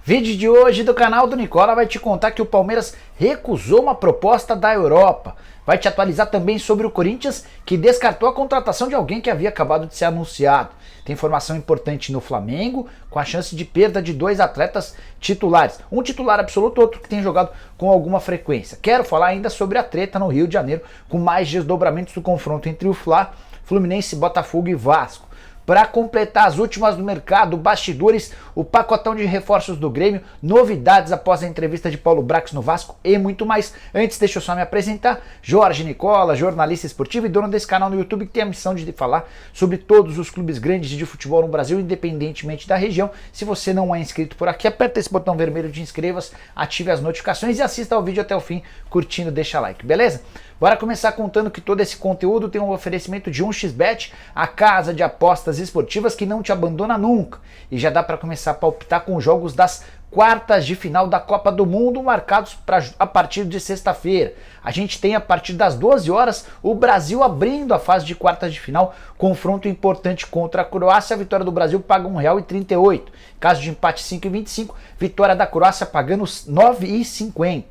Vídeo de hoje do canal do Nicola vai te contar que o Palmeiras recusou uma proposta da Europa. Vai te atualizar também sobre o Corinthians, que descartou a contratação de alguém que havia acabado de ser anunciado. Tem informação importante no Flamengo, com a chance de perda de dois atletas titulares. Um titular absoluto, outro que tem jogado com alguma frequência. Quero falar ainda sobre a treta no Rio de Janeiro, com mais desdobramentos do confronto entre o Fluminense, Botafogo e Vasco. Para completar as últimas do mercado, bastidores, o pacotão de reforços do Grêmio, novidades após a entrevista de Paulo Brax no Vasco e muito mais. Antes, deixa eu só me apresentar. Jorge Nicola, jornalista esportivo e dono desse canal no YouTube que tem a missão de falar sobre todos os clubes grandes de futebol no Brasil, independentemente da região. Se você não é inscrito por aqui, aperta esse botão vermelho de inscreva-se, ative as notificações e assista ao vídeo até o fim, curtindo, deixa like, beleza? Bora começar contando que todo esse conteúdo tem um oferecimento de 1xBet, a casa de apostas esportivas que não te abandona nunca. E já dá para começar a palpitar com jogos das quartas de final da Copa do Mundo marcados a partir de sexta-feira. A gente tem a partir das 12 horas o Brasil abrindo a fase de quartas de final, confronto importante contra a Croácia. A vitória do Brasil paga R$ 1,38. Caso de empate 5,25, vitória da Croácia pagando R$ 9,50.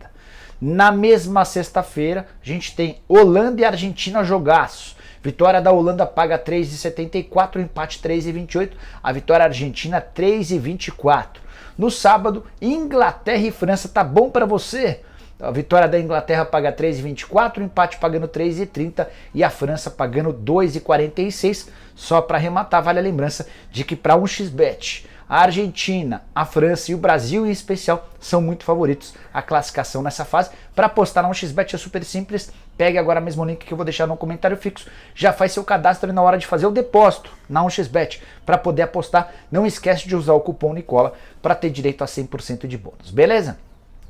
Na mesma sexta-feira, a gente tem Holanda e Argentina jogaços. Vitória da Holanda paga 3,74, empate 3,28. A vitória argentina 3,24. No sábado, Inglaterra e França, tá bom para você? A vitória da Inglaterra paga 3,24, o empate pagando 3,30 e a França pagando 2,46. Só para arrematar, vale a lembrança de que para 1xBet, a Argentina, a França e o Brasil em especial são muito favoritos à classificação nessa fase. Para apostar na 1xBet é super simples. Pegue agora mesmo o link que eu vou deixar no comentário fixo. Já faz seu cadastro e na hora de fazer o depósito na 1xBet para poder apostar, não esquece de usar o cupom Nicola para ter direito a 100% de bônus, beleza?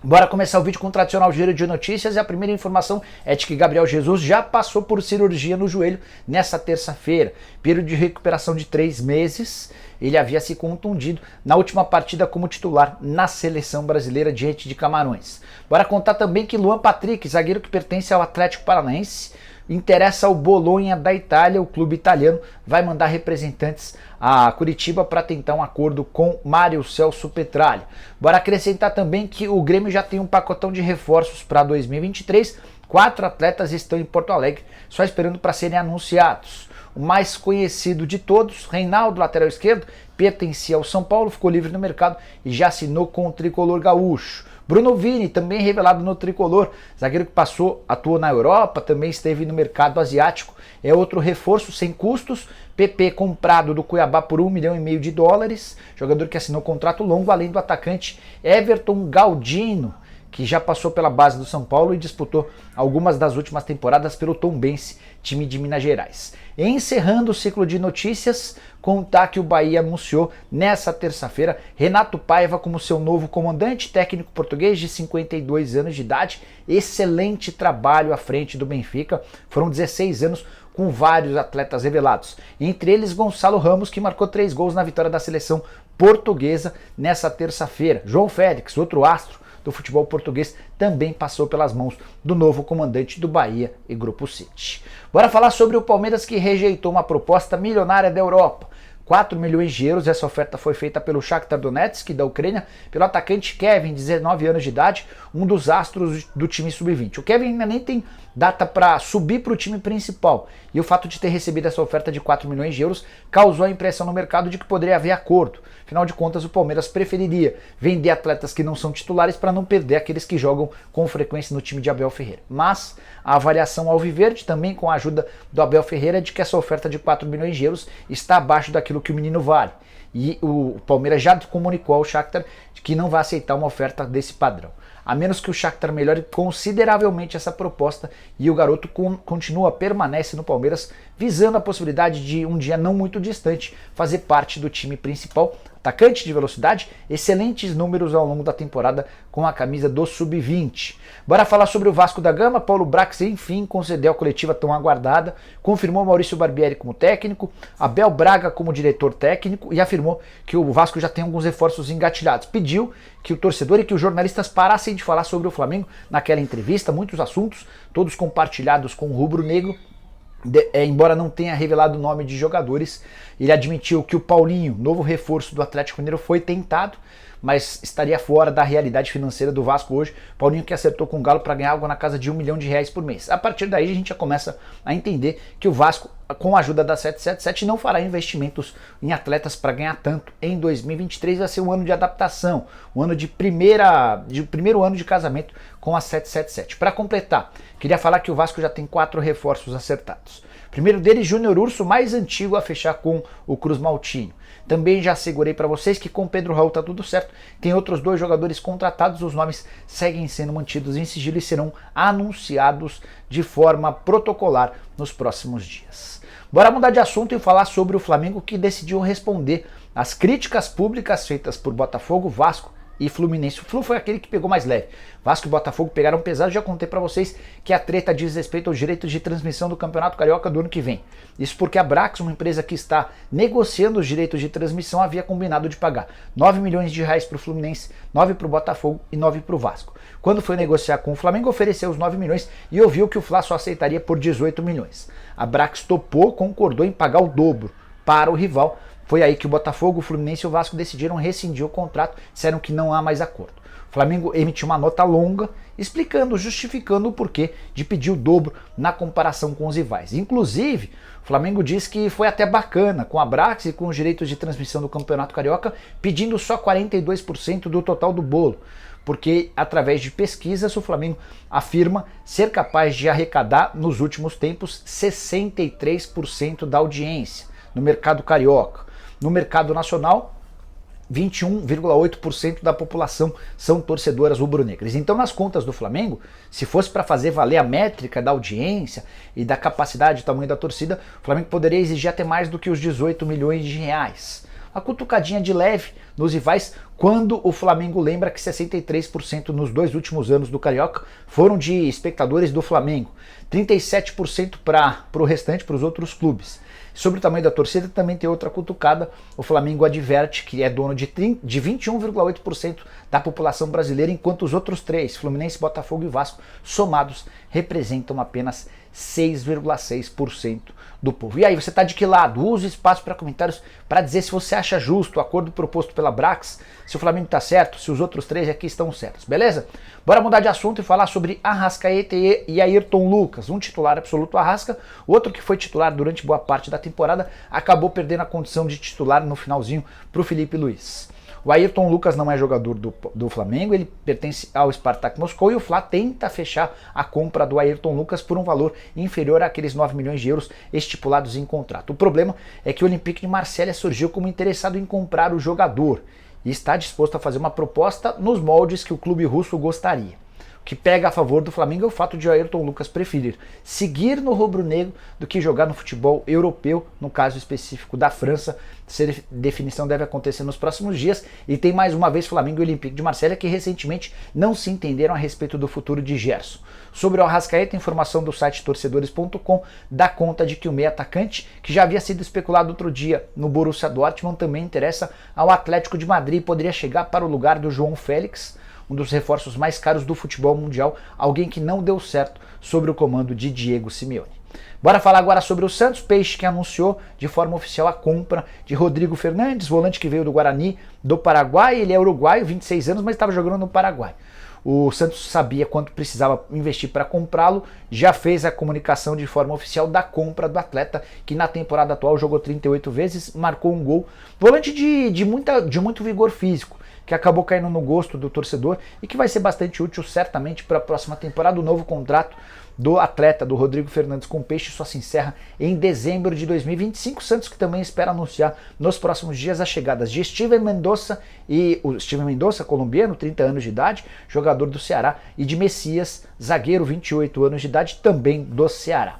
Bora começar o vídeo com o tradicional giro de notícias e a primeira informação é de que Gabriel Jesus já passou por cirurgia no joelho nessa terça-feira. Período de recuperação de 3 meses, ele havia se contundido na última partida como titular na seleção brasileira diante de Camarões. Bora contar também que Luan Patrick, zagueiro que pertence ao Atlético Paranaense, interessa ao Bolonha da Itália. O clube italiano vai mandar representantes a Curitiba para tentar um acordo com Mário Celso Petralha. Bora acrescentar também que o Grêmio já tem um pacotão de reforços para 2023. 4 atletas estão em Porto Alegre só esperando para serem anunciados. O mais conhecido de todos, Reinaldo, lateral esquerdo, pertencia ao São Paulo, ficou livre no mercado e já assinou com o tricolor gaúcho. Bruno Vini, também revelado no tricolor, zagueiro que atuou na Europa, também esteve no mercado asiático, é outro reforço sem custos. PP comprado do Cuiabá por $1,5 milhão, jogador que assinou contrato longo, além do atacante Everton Galdino, que já passou pela base do São Paulo e disputou algumas das últimas temporadas pelo Tombense, time de Minas Gerais. Encerrando o ciclo de notícias, contar que o Bahia anunciou nessa terça-feira Renato Paiva como seu novo comandante, técnico português de 52 anos de idade, excelente trabalho à frente do Benfica, foram 16 anos com vários atletas revelados, entre eles Gonçalo Ramos, que marcou 3 gols na vitória da seleção portuguesa nessa terça-feira. João Félix, outro astro do futebol português, também passou pelas mãos do novo comandante do Bahia e Grupo City. Bora falar sobre o Palmeiras, que rejeitou uma proposta milionária da Europa. 4 milhões de euros, essa oferta foi feita pelo Shakhtar Donetsk da Ucrânia, pelo atacante Kevin, 19 anos de idade, um dos astros do time sub-20. O Kevin ainda nem tem data para subir para o time principal, e o fato de ter recebido essa oferta de 4 milhões de euros causou a impressão no mercado de que poderia haver acordo. Afinal de contas, o Palmeiras preferiria vender atletas que não são titulares para não perder aqueles que jogam com frequência no time de Abel Ferreira. Mas a avaliação alviverde, também com a ajuda do Abel Ferreira, é de que essa oferta de 4 milhões de euros está abaixo daquilo que o menino vale. E o Palmeiras já comunicou ao Shakhtar que não vai aceitar uma oferta desse padrão. A menos que o Shakhtar melhore consideravelmente essa proposta, e o garoto permanece no Palmeiras, visando a possibilidade de, um dia não muito distante, fazer parte do time principal. Atacante de velocidade, excelentes números ao longo da temporada com a camisa do Sub-20. Bora falar sobre o Vasco da Gama. Paulo Brax, enfim, concedeu a coletiva tão aguardada, confirmou Maurício Barbieri como técnico, Abel Braga como diretor técnico e afirmou que o Vasco já tem alguns reforços engatilhados. Pediu que o torcedor e que os jornalistas parassem de falar sobre o Flamengo naquela entrevista, muitos assuntos, todos compartilhados com o rubro-negro. Embora não tenha revelado o nome de jogadores, ele admitiu que o Paulinho, novo reforço do Atlético Mineiro, foi tentado, mas estaria fora da realidade financeira do Vasco hoje. Paulinho que acertou com o Galo para ganhar algo na casa de R$1 milhão por mês. A partir daí a gente já começa a entender que o Vasco, com a ajuda da 777, não fará investimentos em atletas para ganhar tanto. Em 2023 vai ser um ano de adaptação, um ano de primeiro ano de casamento com a 777. Para completar, queria falar que o Vasco já tem 4 reforços acertados. Primeiro deles, Júnior Urso, mais antigo a fechar com o Cruz Maltino. Também já assegurei para vocês que com o Pedro Raul tá tudo certo. Tem outros 2 jogadores contratados, os nomes seguem sendo mantidos em sigilo e serão anunciados de forma protocolar nos próximos dias. Bora mudar de assunto e falar sobre o Flamengo, que decidiu responder às críticas públicas feitas por Botafogo, Vasco e Fluminense. O Flu foi aquele que pegou mais leve. Vasco e Botafogo pegaram pesado. Já contei pra vocês que a treta diz respeito aos direitos de transmissão do Campeonato Carioca do ano que vem. Isso porque a Brax, uma empresa que está negociando os direitos de transmissão, havia combinado de pagar R$9 milhões pro Fluminense, 9 pro Botafogo e 9 pro Vasco. Quando foi negociar com o Flamengo, ofereceu os 9 milhões e ouviu que o Fla só aceitaria por 18 milhões. A Brax topou, concordou em pagar o dobro para o rival. Foi aí que o Botafogo, o Fluminense e o Vasco decidiram rescindir o contrato, disseram que não há mais acordo. O Flamengo emitiu uma nota longa explicando, justificando o porquê de pedir o dobro na comparação com os rivais. Inclusive, o Flamengo diz que foi até bacana com a Brax e com os direitos de transmissão do Campeonato Carioca, pedindo só 42% do total do bolo, porque através de pesquisas o Flamengo afirma ser capaz de arrecadar nos últimos tempos 63% da audiência no mercado carioca. No mercado nacional, 21,8% da população são torcedoras rubro-negras. Então, nas contas do Flamengo, se fosse para fazer valer a métrica da audiência e da capacidade e tamanho da torcida, o Flamengo poderia exigir até mais do que os R$18 milhões. A cutucadinha de leve nos rivais, quando o Flamengo lembra que 63% nos 2 últimos anos do Carioca foram de espectadores do Flamengo, 37% para o restante, para os outros clubes. Sobre o tamanho da torcida também tem outra cutucada. O Flamengo adverte que é dono de 21,8% da população brasileira, enquanto os outros 3, Fluminense, Botafogo e Vasco, somados representam apenas 6,6% do povo. E aí, você está de que lado? Use o espaço para comentários para dizer se você acha justo o acordo proposto pela Brax, se o Flamengo está certo, se os outros 3 aqui estão certos, beleza? Bora mudar de assunto e falar sobre Arrascaeta e Ayrton Lucas, um titular absoluto Arrasca, outro que foi titular durante boa parte da temporada, acabou perdendo a condição de titular no finalzinho para o Felipe Luiz. O Ayrton Lucas não é jogador do Flamengo, ele pertence ao Spartak Moscou e o Fla tenta fechar a compra do Ayrton Lucas por um valor inferior àqueles 9 milhões de euros estipulados em contrato. O problema é que o Olympique de Marselha surgiu como interessado em comprar o jogador e está disposto a fazer uma proposta nos moldes que o clube russo gostaria. O que pega a favor do Flamengo é o fato de o Ayrton Lucas preferir seguir no rubro-negro do que jogar no futebol europeu, no caso específico da França. Essa definição deve acontecer nos próximos dias. E tem mais uma vez Flamengo e Olympique de Marselha que recentemente não se entenderam a respeito do futuro de Gerson. Sobre o Arrascaeta, informação do site torcedores.com dá conta de que o meio atacante, que já havia sido especulado outro dia no Borussia Dortmund, também interessa ao Atlético de Madrid e poderia chegar para o lugar do João Félix, um dos reforços mais caros do futebol mundial, alguém que não deu certo sobre o comando de Diego Simeone. Bora falar agora sobre o Santos Peixe, que anunciou de forma oficial a compra de Rodrigo Fernandes, volante que veio do Guarani do Paraguai. Ele é uruguaio, 26 anos, mas estava jogando no Paraguai. O Santos sabia quanto precisava investir para comprá-lo, já fez a comunicação de forma oficial da compra do atleta, que na temporada atual jogou 38 vezes, marcou um gol. Volante de muito vigor físico, que acabou caindo no gosto do torcedor e que vai ser bastante útil certamente para a próxima temporada. O novo contrato do atleta, do Rodrigo Fernandes com o Peixe, só se encerra em dezembro de 2025. Santos que também espera anunciar nos próximos dias as chegadas de Steven Mendoza, colombiano, 30 anos de idade, jogador do Ceará, e de Messias, zagueiro, 28 anos de idade, também do Ceará.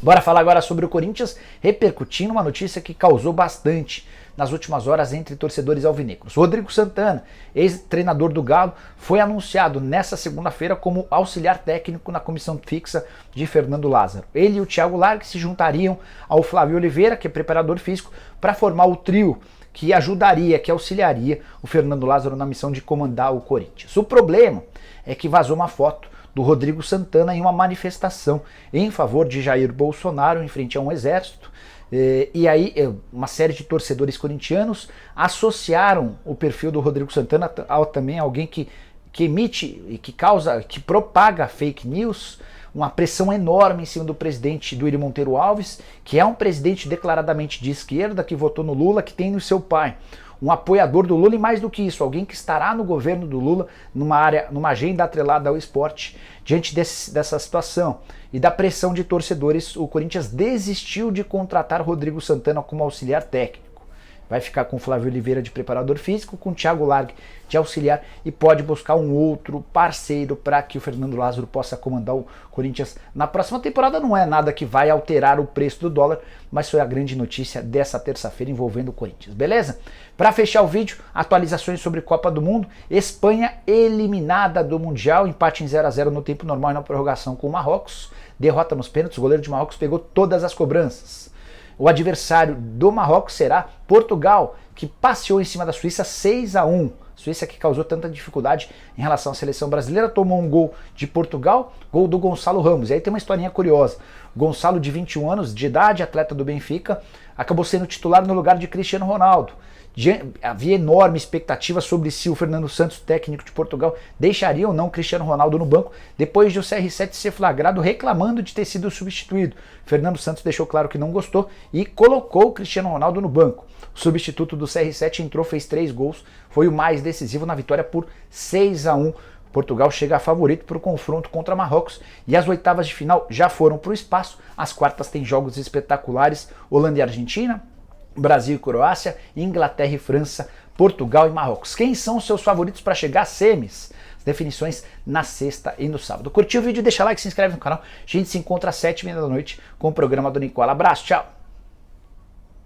Bora falar agora sobre o Corinthians, repercutindo uma notícia que causou bastante nas últimas horas entre torcedores alvinegros. Rodrigo Santana, ex-treinador do Galo, foi anunciado nesta segunda-feira como auxiliar técnico na comissão fixa de Fernando Lázaro. Ele e o Thiago Largue se juntariam ao Flávio Oliveira, que é preparador físico, para formar o trio que auxiliaria o Fernando Lázaro na missão de comandar o Corinthians. O problema é que vazou uma foto do Rodrigo Santana em uma manifestação em favor de Jair Bolsonaro em frente a um exército, E aí uma série de torcedores corintianos associaram o perfil do Rodrigo Santana a também alguém que emite e que propaga fake news, uma pressão enorme em cima do presidente Duírio Monteiro Alves, que é um presidente declaradamente de esquerda, que votou no Lula, que tem no seu pai um apoiador do Lula e mais do que isso, alguém que estará no governo do Lula numa agenda atrelada ao esporte. Diante dessa situação e da pressão de torcedores, o Corinthians desistiu de contratar Rodrigo Santana como auxiliar técnico. Vai ficar com Flávio Oliveira de preparador físico, com Thiago Largue de auxiliar e pode buscar um outro parceiro para que o Fernando Lázaro possa comandar o Corinthians na próxima temporada. Não é nada que vai alterar o preço do dólar, mas foi a grande notícia dessa terça-feira envolvendo o Corinthians, beleza? Para fechar o vídeo, atualizações sobre Copa do Mundo. Espanha eliminada do Mundial, empate em 0-0 no tempo normal e na prorrogação com o Marrocos. Derrota nos pênaltis, o goleiro de Marrocos pegou todas as cobranças. O adversário do Marrocos será Portugal, que passeou em cima da Suíça 6-1. Suíça que causou tanta dificuldade em relação à seleção brasileira, tomou um gol de Portugal, gol do Gonçalo Ramos. E aí tem uma historinha curiosa. Gonçalo, de 21 anos de idade, atleta do Benfica, acabou sendo titular no lugar de Cristiano Ronaldo. Havia enorme expectativa sobre se o Fernando Santos, técnico de Portugal, deixaria ou não Cristiano Ronaldo no banco, depois de o CR7 ser flagrado reclamando de ter sido substituído. Fernando Santos deixou claro que não gostou e colocou o Cristiano Ronaldo no banco. O substituto do CR7 entrou, fez 3 gols, foi o mais decisivo na vitória por 6-1. Portugal chega a favorito para o confronto contra Marrocos e as oitavas de final já foram para o espaço. As quartas têm jogos espetaculares: Holanda e Argentina, Brasil e Croácia, Inglaterra e França, Portugal e Marrocos. Quem são os seus favoritos para chegar às semis? As definições na sexta e no sábado. Curtiu o vídeo? Deixa like, se inscreve no canal. A gente se encontra às 7h30 da noite com o programa do Nicola. Abraço, tchau!